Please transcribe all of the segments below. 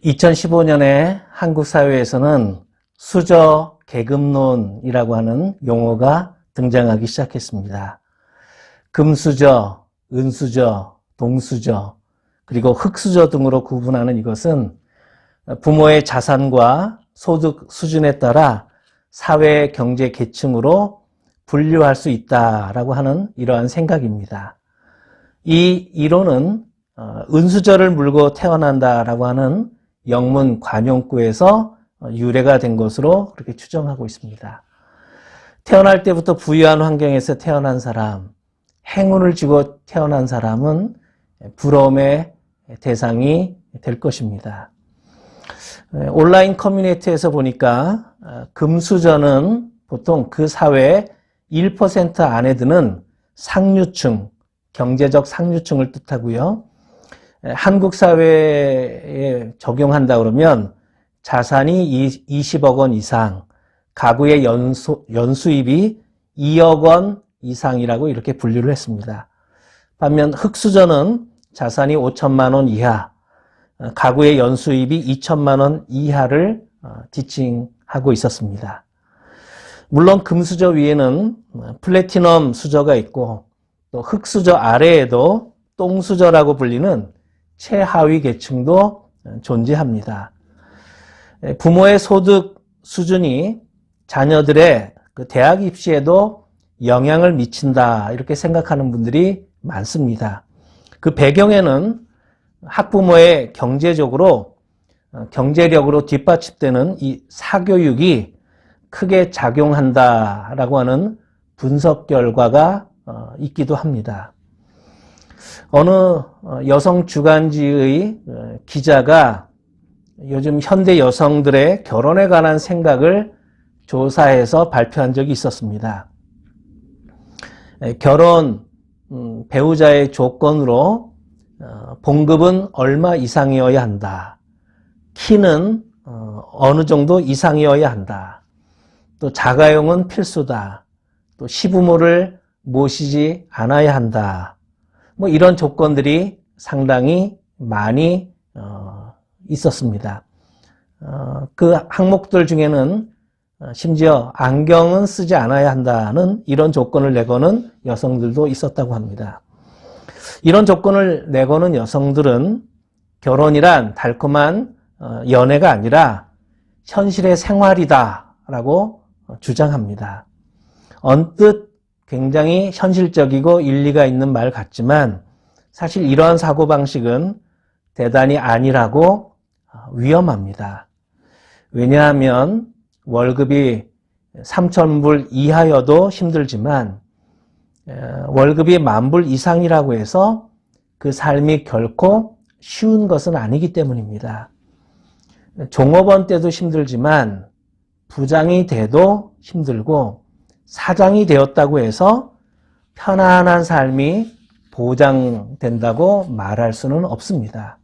2015년에 한국 사회에서는 수저 계급론이라고 하는 용어가 등장하기 시작했습니다. 금수저, 은수저, 동수저, 그리고 흙수저 등으로 구분하는 이것은 부모의 자산과 소득 수준에 따라 사회 경제 계층으로 분류할 수 있다라고 하는 이러한 생각입니다. 이 이론은 은수저를 물고 태어난다라고 하는 영문 관용구에서 유래가 된 것으로 그렇게 추정하고 있습니다. 태어날 때부터 부유한 환경에서 태어난 사람, 행운을 지고 태어난 사람은 부러움의 대상이 될 것입니다. 온라인 커뮤니티에서 보니까 금수저는 보통 그 사회의 1% 안에 드는 상류층, 경제적 상류층을 뜻하고요. 한국 사회에 적용한다 그러면 자산이 20억 원 이상, 가구의 연수입이 2억 원 이상이라고 이렇게 분류를 했습니다. 반면 흙수저는 자산이 5천만 원 이하, 가구의 연수입이 2천만 원 이하를 지칭하고 있었습니다. 물론 금수저 위에는 플래티넘 수저가 있고 또 흙수저 아래에도 똥수저라고 불리는 최하위 계층도 존재합니다. 부모의 소득 수준이 자녀들의 그 대학 입시에도 영향을 미친다 이렇게 생각하는 분들이 많습니다. 그 배경에는 학부모의 경제력으로 뒷받침되는 이 사교육이 크게 작용한다라고 하는 분석 결과가 있기도 합니다. 어느 여성 주간지의 기자가 요즘 현대 여성들의 결혼에 관한 생각을 조사해서 발표한 적이 있었습니다. 결혼 배우자의 조건으로 봉급은 얼마 이상이어야 한다. 키는 어느 정도 이상이어야 한다. 또 자가용은 필수다. 또 시부모를 모시지 않아야 한다. 뭐 이런 조건들이 상당히 많이 있었습니다. 그 항목들 중에는 심지어 안경은 쓰지 않아야 한다는 이런 조건을 내거는 여성들도 있었다고 합니다. 이런 조건을 내거는 여성들은 결혼이란 달콤한 연애가 아니라 현실의 생활이다라고 주장합니다. 언뜻 굉장히 현실적이고 일리가 있는 말 같지만 사실 이러한 사고방식은 대단히 안일하고 위험합니다. 왜냐하면 월급이 3,000불 이하여도 힘들지만 월급이 10,000불 이상이라고 해서 그 삶이 결코 쉬운 것은 아니기 때문입니다. 종업원 때도 힘들지만 부장이 돼도 힘들고 사장이 되었다고 해서 편안한 삶이 보장된다고 말할 수는 없습니다.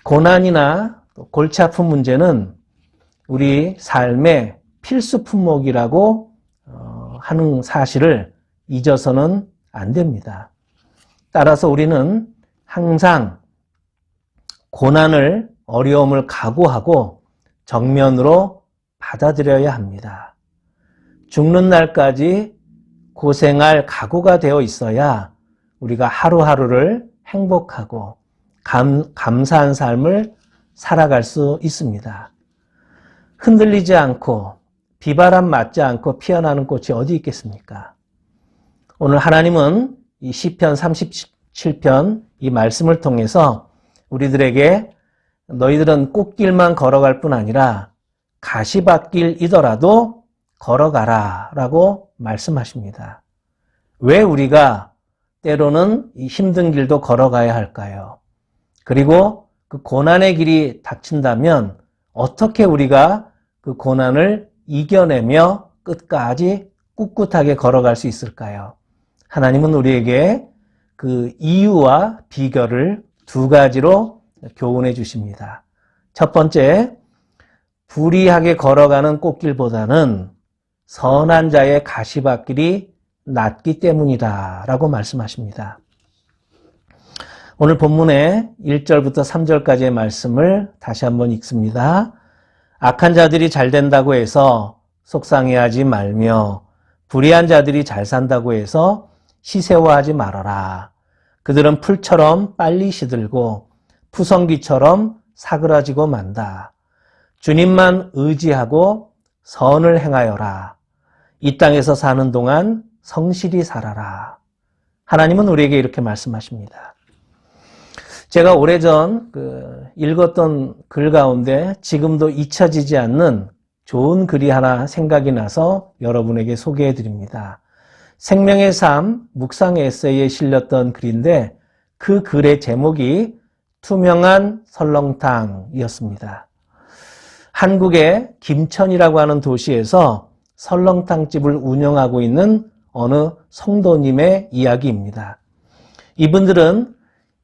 고난이나 골치 아픈 문제는 우리 삶의 필수 품목이라고 하는 사실을 잊어서는 안 됩니다. 따라서 우리는 항상 고난을, 어려움을 각오하고 정면으로 받아들여야 합니다. 죽는 날까지 고생할 각오가 되어 있어야 우리가 하루하루를 행복하고 감사한 삶을 살아갈 수 있습니다. 흔들리지 않고 비바람 맞지 않고 피어나는 꽃이 어디 있겠습니까? 오늘 하나님은 이 시편 37편 이 말씀을 통해서 우리들에게 너희들은 꽃길만 걸어갈 뿐 아니라 가시밭길이더라도 걸어가라 라고 말씀하십니다. 왜 우리가 때로는 이 힘든 길도 걸어가야 할까요? 그리고 그 고난의 길이 닥친다면 어떻게 우리가 그 고난을 이겨내며 끝까지 꿋꿋하게 걸어갈 수 있을까요? 하나님은 우리에게 그 이유와 비결을 두 가지로 교훈해 주십니다. 첫 번째, 불의하게 걸어가는 꽃길보다는 선한 자의 가시밭길이 낫기 때문이다 라고 말씀하십니다. 오늘 본문의 1절부터 3절까지의 말씀을 다시 한번 읽습니다. 악한 자들이 잘 된다고 해서 속상해하지 말며 불의한 자들이 잘 산다고 해서 시새워하지 말아라. 그들은 풀처럼 빨리 시들고 푸성기처럼 사그라지고 만다. 주님만 의지하고 선을 행하여라. 이 땅에서 사는 동안 성실히 살아라. 하나님은 우리에게 이렇게 말씀하십니다. 제가 오래전 읽었던 글 가운데 지금도 잊혀지지 않는 좋은 글이 하나 생각이 나서 여러분에게 소개해 드립니다. 생명의 삶 묵상 에세이에 실렸던 글인데 그 글의 제목이 투명한 설렁탕이었습니다. 한국의 김천이라고 하는 도시에서 설렁탕집을 운영하고 있는 어느 성도님의 이야기입니다. 이분들은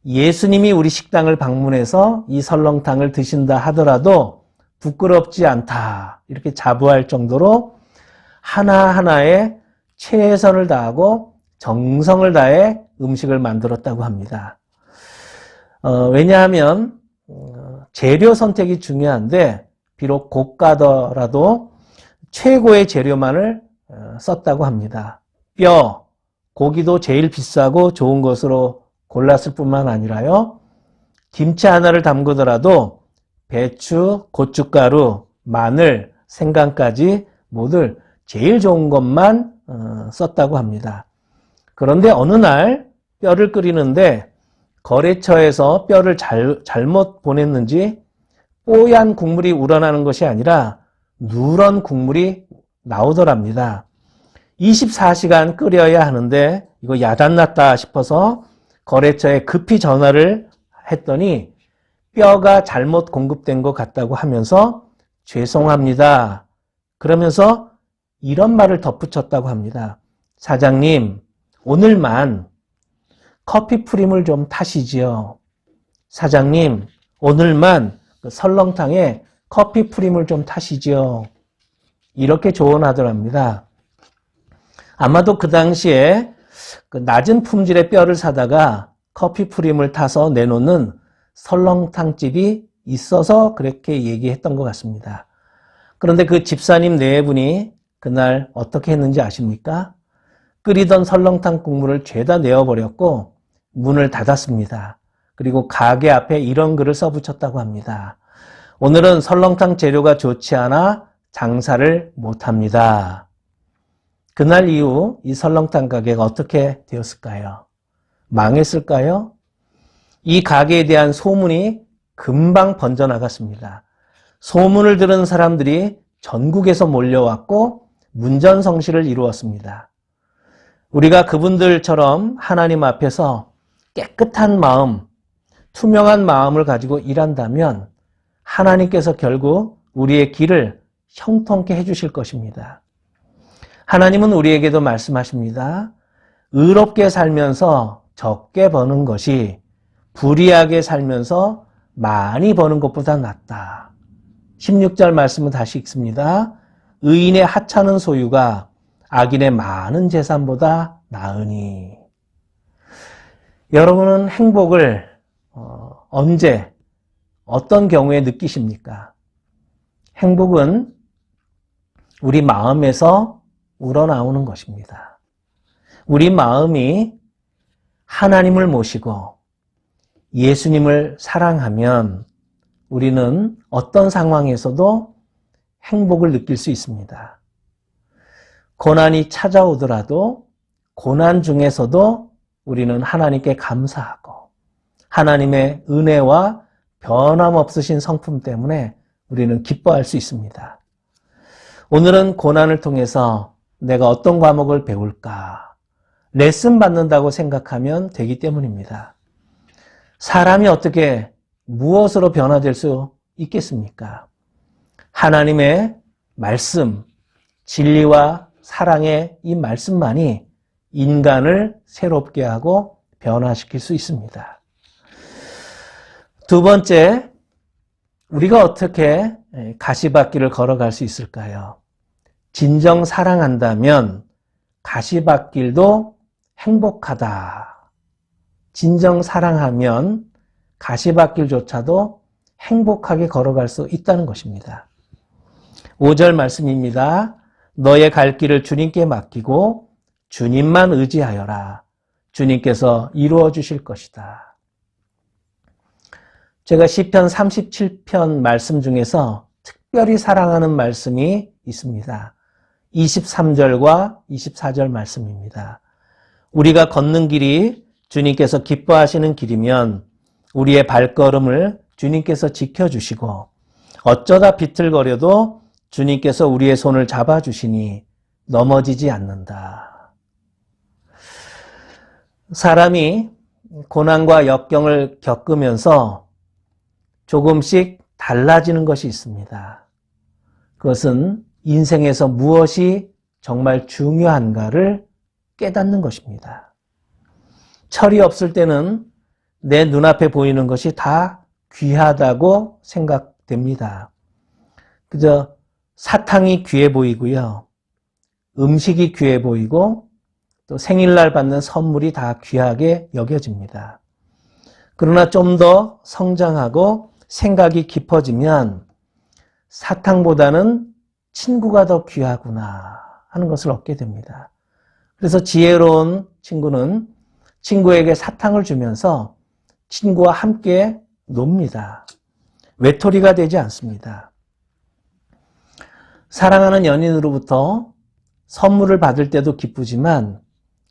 예수님이 우리 식당을 방문해서 이 설렁탕을 드신다 하더라도 부끄럽지 않다 이렇게 자부할 정도로 하나하나에 최선을 다하고 정성을 다해 음식을 만들었다고 합니다. 왜냐하면 재료 선택이 중요한데 비록 고가더라도 최고의 재료만을 썼다고 합니다. 뼈, 고기도 제일 비싸고 좋은 것으로 골랐을 뿐만 아니라요. 김치 하나를 담그더라도 배추, 고춧가루, 마늘, 생강까지 모두 제일 좋은 것만 썼다고 합니다. 그런데 어느 날 뼈를 끓이는데 거래처에서 뼈를 잘못 보냈는지 뽀얀 국물이 우러나는 것이 아니라 누런 국물이 나오더랍니다. 24시간 끓여야 하는데 이거 야단났다 싶어서 거래처에 급히 전화를 했더니 뼈가 잘못 공급된 것 같다고 하면서 죄송합니다. 그러면서 이런 말을 덧붙였다고 합니다. 사장님, 오늘만 커피 프림을 좀 타시지요. 사장님, 오늘만 설렁탕에 커피 프림을 좀 타시지요. 이렇게 조언하더랍니다. 아마도 그 당시에 낮은 품질의 뼈를 사다가 커피 프림을 타서 내놓는 설렁탕집이 있어서 그렇게 얘기했던 것 같습니다. 그런데 그 집사님 네 분이 그날 어떻게 했는지 아십니까? 끓이던 설렁탕 국물을 죄다 내어버렸고 문을 닫았습니다. 그리고 가게 앞에 이런 글을 써붙였다고 합니다. 오늘은 설렁탕 재료가 좋지 않아 장사를 못합니다. 그날 이후 이 설렁탕 가게가 어떻게 되었을까요? 망했을까요? 이 가게에 대한 소문이 금방 번져나갔습니다. 소문을 들은 사람들이 전국에서 몰려왔고 문전성시를 이루었습니다. 우리가 그분들처럼 하나님 앞에서 깨끗한 마음, 투명한 마음을 가지고 일한다면 하나님께서 결국 우리의 길을 형통케 해주실 것입니다. 하나님은 우리에게도 말씀하십니다. 의롭게 살면서 적게 버는 것이 불의하게 살면서 많이 버는 것보다 낫다. 16절 말씀을 다시 읽습니다. 의인의 하찮은 소유가 악인의 많은 재산보다 나으니. 여러분은 행복을 언제 어떤 경우에 느끼십니까? 행복은 우리 마음에서 우러나오는 것입니다. 우리 마음이 하나님을 모시고 예수님을 사랑하면 우리는 어떤 상황에서도 행복을 느낄 수 있습니다. 고난이 찾아오더라도 고난 중에서도 우리는 하나님께 감사하고 하나님의 은혜와 변함없으신 성품 때문에 우리는 기뻐할 수 있습니다. 오늘은 고난을 통해서 내가 어떤 과목을 배울까? 레슨 받는다고 생각하면 되기 때문입니다. 사람이 어떻게 무엇으로 변화될 수 있겠습니까? 하나님의 말씀, 진리와 사랑의 이 말씀만이 인간을 새롭게 하고 변화시킬 수 있습니다. 두 번째, 우리가 어떻게 가시밭길을 걸어갈 수 있을까요? 진정 사랑한다면 가시밭길도 행복하다. 진정 사랑하면 가시밭길조차도 행복하게 걸어갈 수 있다는 것입니다. 5절 말씀입니다. 너의 갈 길을 주님께 맡기고 주님만 의지하여라. 주님께서 이루어 주실 것이다. 제가 시편 37편 말씀 중에서 특별히 사랑하는 말씀이 있습니다. 23절과 24절 말씀입니다. 우리가 걷는 길이 주님께서 기뻐하시는 길이면 우리의 발걸음을 주님께서 지켜주시고 어쩌다 비틀거려도 주님께서 우리의 손을 잡아주시니 넘어지지 않는다. 사람이 고난과 역경을 겪으면서 조금씩 달라지는 것이 있습니다. 그것은 인생에서 무엇이 정말 중요한가를 깨닫는 것입니다. 철이 없을 때는 내 눈앞에 보이는 것이 다 귀하다고 생각됩니다. 그저 사탕이 귀해 보이고요. 음식이 귀해 보이고 또 생일날 받는 선물이 다 귀하게 여겨집니다. 그러나 좀 더 성장하고 생각이 깊어지면 사탕보다는 친구가 더 귀하구나 하는 것을 얻게 됩니다. 그래서 지혜로운 친구는 친구에게 사탕을 주면서 친구와 함께 놉니다. 외톨이가 되지 않습니다. 사랑하는 연인으로부터 선물을 받을 때도 기쁘지만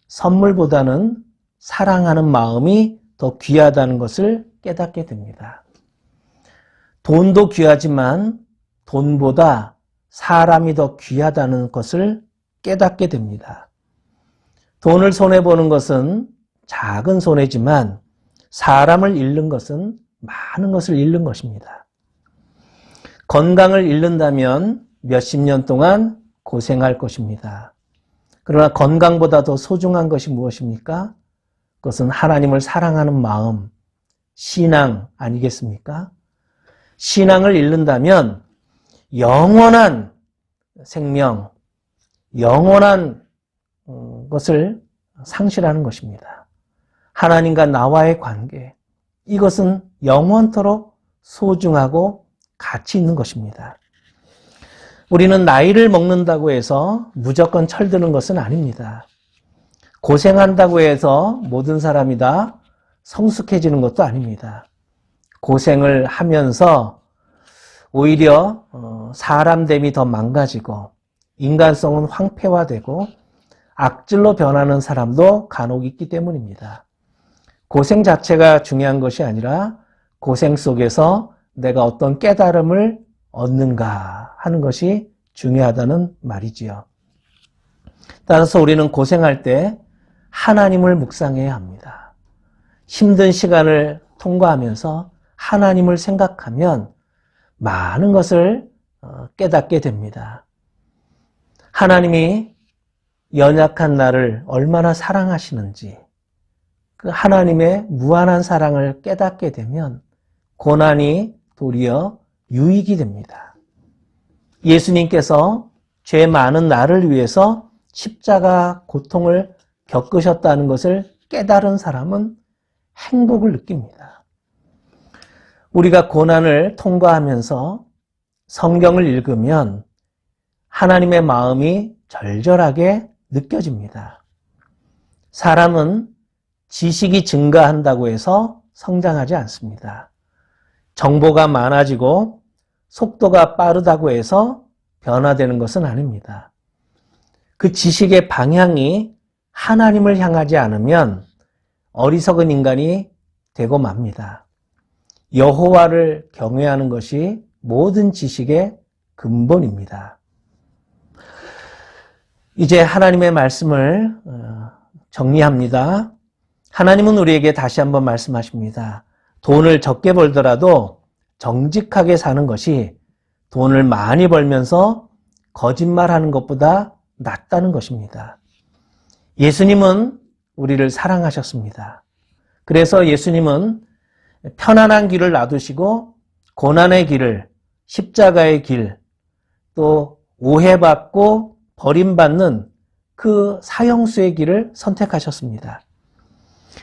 선물보다는 사랑하는 마음이 더 귀하다는 것을 깨닫게 됩니다. 돈도 귀하지만 돈보다 사람이 더 귀하다는 것을 깨닫게 됩니다. 돈을 손해보는 것은 작은 손해지만 사람을 잃는 것은 많은 것을 잃는 것입니다. 건강을 잃는다면 몇십 년 동안 고생할 것입니다. 그러나 건강보다 더 소중한 것이 무엇입니까? 그것은 하나님을 사랑하는 마음, 신앙 아니겠습니까? 신앙을 잃는다면 영원한 생명, 영원한 것을 상실하는 것입니다. 하나님과 나와의 관계, 이것은 영원토록 소중하고 가치 있는 것입니다. 우리는 나이를 먹는다고 해서 무조건 철드는 것은 아닙니다. 고생한다고 해서 모든 사람이 다 성숙해지는 것도 아닙니다. 고생을 하면서 오히려 사람됨이 더 망가지고 인간성은 황폐화되고 악질로 변하는 사람도 간혹 있기 때문입니다. 고생 자체가 중요한 것이 아니라 고생 속에서 내가 어떤 깨달음을 얻는가 하는 것이 중요하다는 말이지요. 따라서 우리는 고생할 때 하나님을 묵상해야 합니다. 힘든 시간을 통과하면서 하나님을 생각하면 많은 것을 깨닫게 됩니다. 하나님이 연약한 나를 얼마나 사랑하시는지 그 하나님의 무한한 사랑을 깨닫게 되면 고난이 도리어 유익이 됩니다. 예수님께서 죄 많은 나를 위해서 십자가 고통을 겪으셨다는 것을 깨달은 사람은 행복을 느낍니다. 우리가 고난을 통과하면서 성경을 읽으면 하나님의 마음이 절절하게 느껴집니다. 사람은 지식이 증가한다고 해서 성장하지 않습니다. 정보가 많아지고 속도가 빠르다고 해서 변화되는 것은 아닙니다. 그 지식의 방향이 하나님을 향하지 않으면 어리석은 인간이 되고 맙니다. 여호와를 경외하는 것이 모든 지식의 근본입니다. 이제 하나님의 말씀을 정리합니다. 하나님은 우리에게 다시 한번 말씀하십니다. 돈을 적게 벌더라도 정직하게 사는 것이 돈을 많이 벌면서 거짓말하는 것보다 낫다는 것입니다. 예수님은 우리를 사랑하셨습니다. 그래서 예수님은 편안한 길을 놔두시고 고난의 길을, 십자가의 길, 또 오해받고 버림받는 그 사형수의 길을 선택하셨습니다.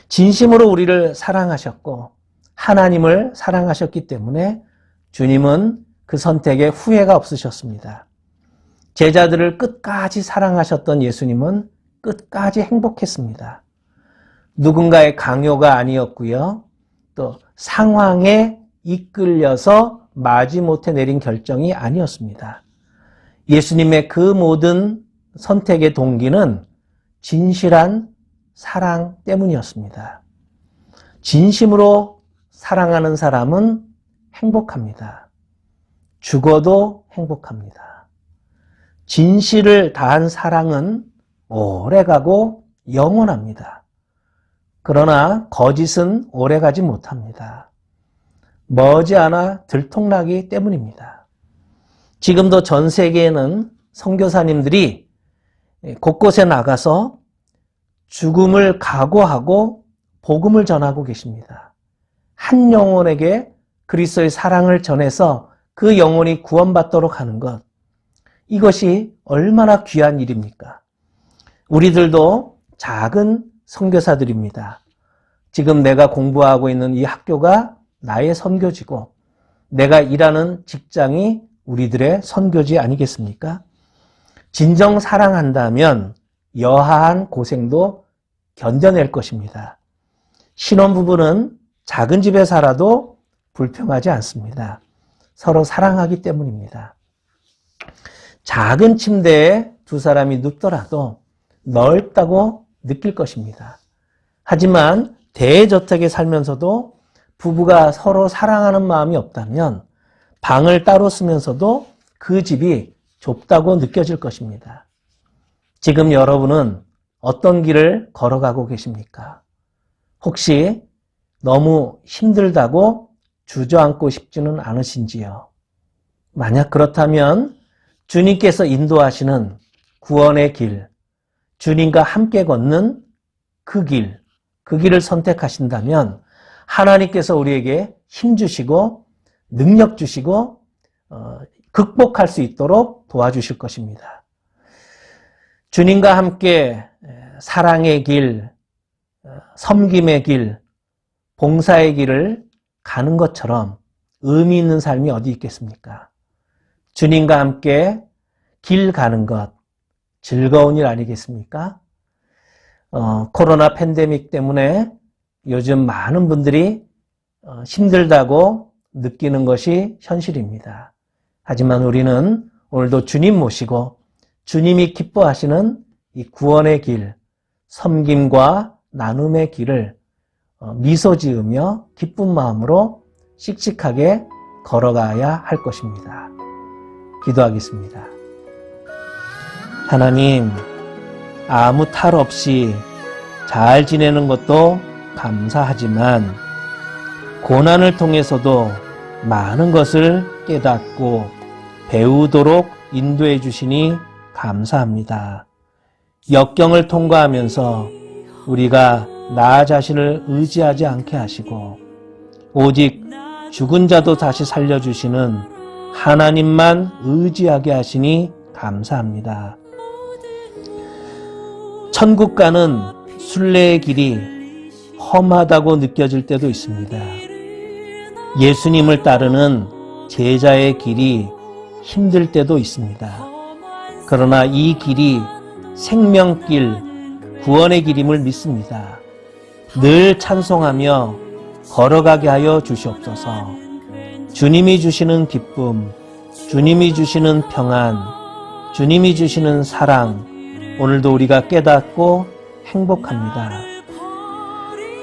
진심으로 우리를 사랑하셨고 하나님을 사랑하셨기 때문에 주님은 그 선택에 후회가 없으셨습니다. 제자들을 끝까지 사랑하셨던 예수님은 끝까지 행복했습니다. 누군가의 강요가 아니었고요. 또 상황에 이끌려서 마지못해 내린 결정이 아니었습니다. 예수님의 그 모든 선택의 동기는 진실한 사랑 때문이었습니다. 진심으로 사랑하는 사람은 행복합니다. 죽어도 행복합니다. 진실을 다한 사랑은 오래가고 영원합니다. 그러나 거짓은 오래가지 못합니다. 머지않아 들통나기 때문입니다. 지금도 전 세계에는 선교사님들이 곳곳에 나가서 죽음을 각오하고 복음을 전하고 계십니다. 한 영혼에게 그리스도의 사랑을 전해서 그 영혼이 구원받도록 하는 것, 이것이 얼마나 귀한 일입니까? 우리들도 작은 선교사들입니다. 지금 내가 공부하고 있는 이 학교가 나의 선교지고 내가 일하는 직장이 우리들의 선교지 아니겠습니까? 진정 사랑한다면 여하한 고생도 견뎌낼 것입니다. 신혼부부는 작은 집에 살아도 불평하지 않습니다. 서로 사랑하기 때문입니다. 작은 침대에 두 사람이 눕더라도 넓다고 느낄 것입니다. 하지만 대저택에 살면서도 부부가 서로 사랑하는 마음이 없다면 방을 따로 쓰면서도 그 집이 좁다고 느껴질 것입니다. 지금 여러분은 어떤 길을 걸어가고 계십니까? 혹시 너무 힘들다고 주저앉고 싶지는 않으신지요? 만약 그렇다면 주님께서 인도하시는 구원의 길, 주님과 함께 걷는 그 길을 선택하신다면 하나님께서 우리에게 힘 주시고 능력 주시고 극복할 수 있도록 도와주실 것입니다. 주님과 함께 사랑의 길, 섬김의 길, 봉사의 길을 가는 것처럼 의미 있는 삶이 어디 있겠습니까? 주님과 함께 길 가는 것, 즐거운 일 아니겠습니까? 코로나 팬데믹 때문에 요즘 많은 분들이 힘들다고 느끼는 것이 현실입니다. 하지만 우리는 오늘도 주님 모시고 주님이 기뻐하시는 이 구원의 길, 섬김과 나눔의 길을 미소 지으며 기쁜 마음으로 씩씩하게 걸어가야 할 것입니다. 기도하겠습니다. 하나님, 아무 탈 없이 잘 지내는 것도 감사하지만 고난을 통해서도 많은 것을 깨닫고 배우도록 인도해 주시니 감사합니다. 역경을 통과하면서 우리가 나 자신을 의지하지 않게 하시고 오직 죽은 자도 다시 살려주시는 하나님만 의지하게 하시니 감사합니다. 천국 가는 순례의 길이 험하다고 느껴질 때도 있습니다. 예수님을 따르는 제자의 길이 힘들 때도 있습니다. 그러나 이 길이 생명길, 구원의 길임을 믿습니다. 늘 찬송하며 걸어가게 하여 주시옵소서. 주님이 주시는 기쁨, 주님이 주시는 평안, 주님이 주시는 사랑, 오늘도 우리가 깨닫고 행복합니다.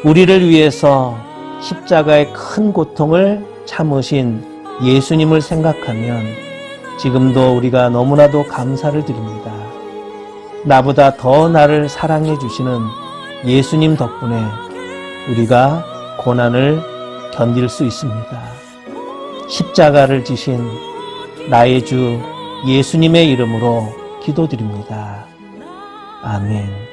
우리를 위해서 십자가의 큰 고통을 참으신 예수님을 생각하면 지금도 우리가 너무나도 감사를 드립니다. 나보다 더 나를 사랑해 주시는 예수님 덕분에 우리가 고난을 견딜 수 있습니다. 십자가를 지신 나의 주 예수님의 이름으로 기도드립니다. 아멘.